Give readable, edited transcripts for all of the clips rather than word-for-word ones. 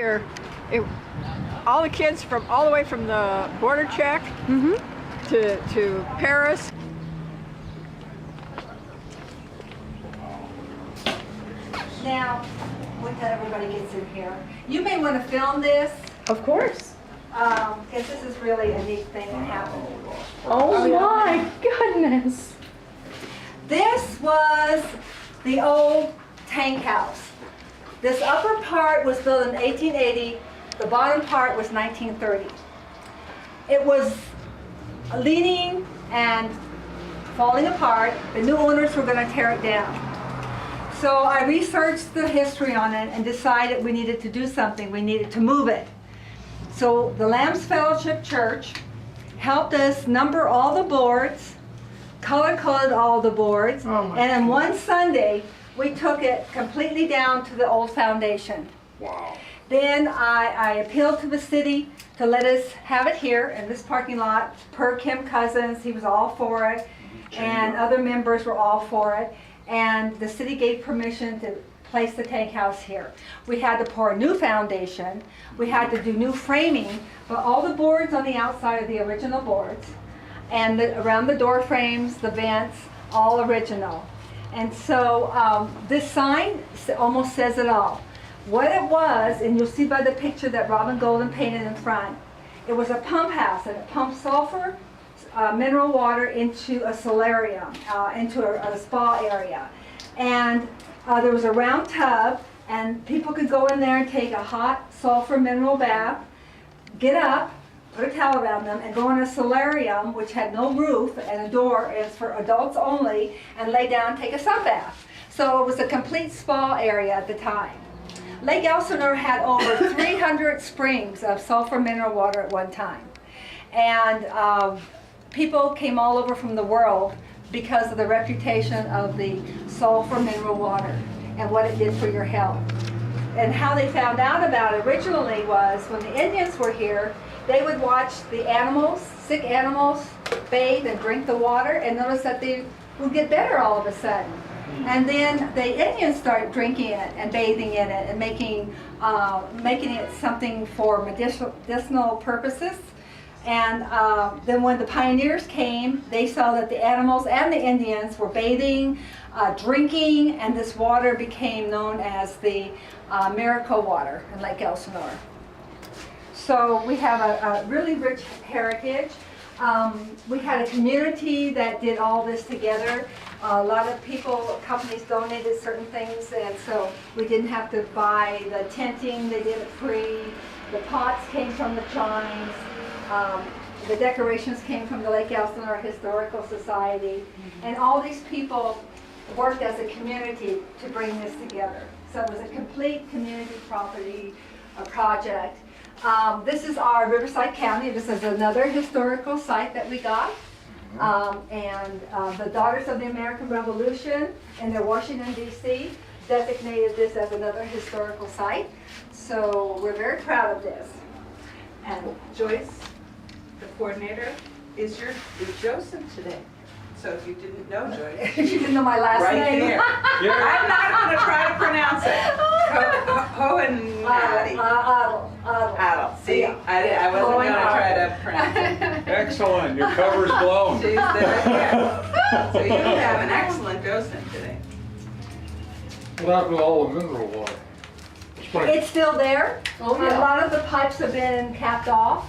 here, all the kids from all the way from the border check to Paris. Now, wait till everybody gets in here. You may want to film this. Of course. Because this is really a neat thing that happened. Oh my goodness. This was the old tank house. This upper part was built in 1880. The bottom part was 1930. It was leaning and falling apart. The new owners were going to tear it down. So I researched the history on it and decided we needed to do something. We needed to move it. So the Lamb's Fellowship Church helped us number all the boards, color-coded all the boards, and on one Sunday, we took it completely down to the old foundation. Wow. Then I appealed to the city to let us have it here in this parking lot per Kim Cousins. He was all for it, and other members were all for it. And the city gave permission to place the tank house here. We had to pour a new foundation. We had to do new framing, but all the boards on the outside are the original boards. And around the door frames, the vents, all original. And so this sign almost says it all. What it was, and you'll see by the picture that Robin Golden painted in front, it was a pump house, and it pumped sulfur, mineral water into a solarium, into a spa area. And there was a round tub, and people could go in there and take a hot sulfur mineral bath, get up, put a towel around them, and go in a solarium, which had no roof and a door, it's for adults only, and lay down and take a sun bath. So it was a complete spa area at the time. Lake Elsinore had over 300 springs of sulfur mineral water at one time. And people came all over from the world because of the reputation of the sulfur mineral water and what it did for your health. And how they found out about it originally was when the Indians were here, they would watch the animals, sick animals, bathe and drink the water, and notice that they would get better all of a sudden. And then the Indians started drinking it and bathing in it and making it something for medicinal purposes. And then when the pioneers came, they saw that the animals and the Indians were bathing, drinking, and this water became known as the miracle water in Lake Elsinore. So we have a really rich heritage. We had a community that did all this together. A lot of people, companies donated certain things, and so we didn't have to buy the tenting. They did it free. The pots came from the chimes. The decorations came from the Lake Elsinore Historical Society. And all these people worked as a community to bring this together. So it was a complete community property project. This is our Riverside County. This is another historical site that we got. And the Daughters of the American Revolution in their Washington, D.C. designated this as another historical site. So we're very proud of this. And Joyce, the coordinator, is Joseph today. So if you didn't know Joyce, you didn't know my last name. There. I'm not going to try to pronounce it. Adel. See, Yeah. I wasn't going to try to pronounce it. Excellent, your cover's blown. She's there, yeah. So you have an excellent Joseph today. What happened to all the mineral water? It's still there. Oh, yeah. A lot of the pipes have been capped off.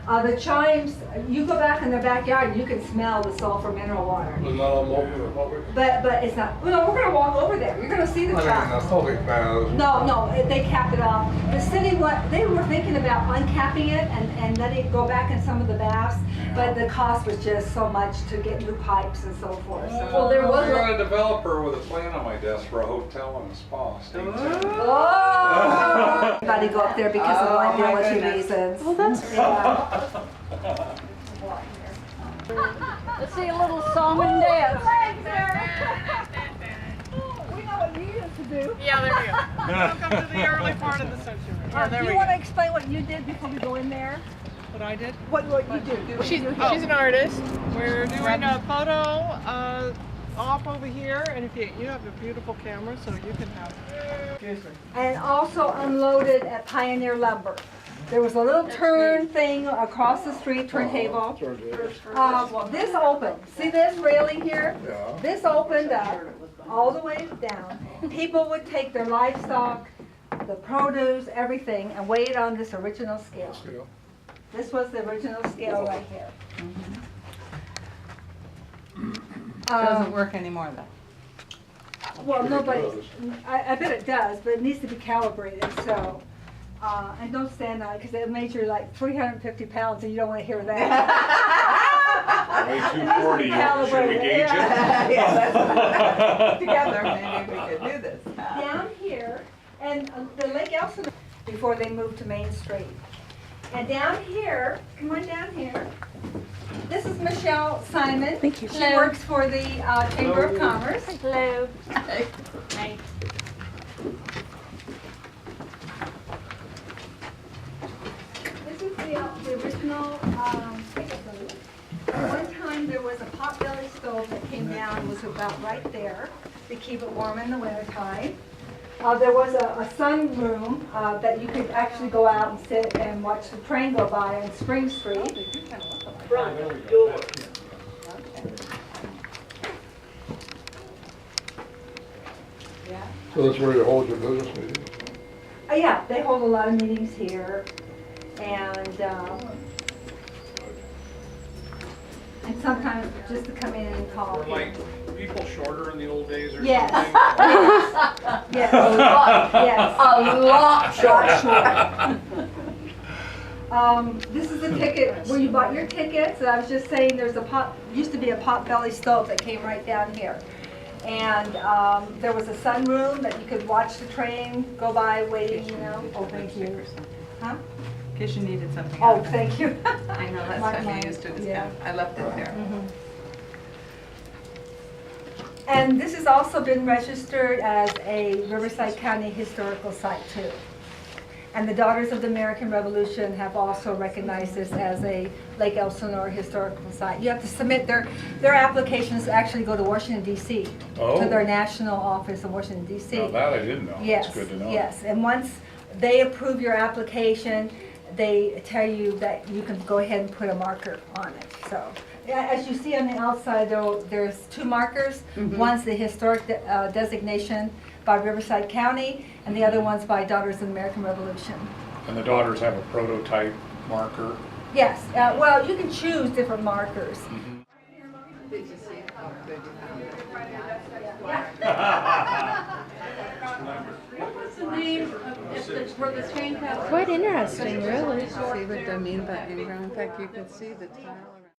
The chimes, you go back in the backyard, you can smell the sulfur mineral water. Was not all over the public? But it's not, no, we're gonna walk over there. You're gonna see the I mean, chimes. the public baths. No, they capped it off. The city, they were thinking about uncapping it and letting it go back in some of the baths, but the cost was just so much to get new pipes and so forth. So, Well, there was a developer with a plan on my desk for a hotel and a spa. Stay tuned. oh! Everybody go up there because of liability reasons. Well, that's Yeah. Let's see a little song and dance. We know what you used to do. Yeah, there we go. Welcome to the early part of the century. Yeah, there Do we you want to go. explain what you did before we go in there? What I did? What you do? She's an artist. We're doing a photo off over here, and if you have a beautiful camera, so you can have. And also unloaded at Pioneer Lumber. There was a little turn thing across the street, turntable. This opened. See this railing here? Yeah. This opened up all the way down. People would take their livestock, the produce, everything, and weigh it on this original scale. This was the original scale right here. Doesn't work anymore though. Well, nobody, I bet it does, but it needs to be calibrated, so. And don't stand on it, because it measures like 350 pounds, and you don't want to hear that. Weigh 240, should we gauge it? Together, maybe we could do this. Down here, and the Lake Elsinore, before they moved to Main Street. And down here, come on down here. This is Michelle Simon. Thank you. She works for the Chamber of Commerce. Hello. This is the original ticket booth. One time there was a potbelly stove that came down, was about right there to keep it warm in the wintertime. There was a sunroom that you could actually go out and sit and watch the train go by on Spring Street. So that's where you hold your business meetings? Yeah, they hold a lot of meetings here, and sometimes just to come in and talk. Were like people shorter in the old days or Yes. something? Yes, a lot. Yes, A lot short. This is the ticket where you bought your tickets. I was just saying, there's used to be a potbelly stove that came right down here. And there was a sunroom that you could watch the train go by waiting, you know. Oh, thank you. Huh? In case you needed something. Oh, thank you. I know, that's what I'm used to. Yeah. I left it there. And this has also been registered as a Riverside County Historical Site too. And the Daughters of the American Revolution have also recognized this as a Lake Elsinore Historical Site. You have to submit their applications to actually go to Washington DC, Oh. to their national office in Washington DC. Now that I didn't know. Yes, It's good to know. yes, and once they approve your application, they tell you that you can go ahead and put a marker on it, so. Yeah, as you see on the outside, there's two markers. One's the historic designation by Riverside County, and the other one's by Daughters of the American Revolution. And the daughters have a prototype marker. Yes, well, you can choose different markers. Did you see how good you What was the name of where the train comes? Quite interesting, really. see what I mean by in-ground? In fact, you can see the tile around.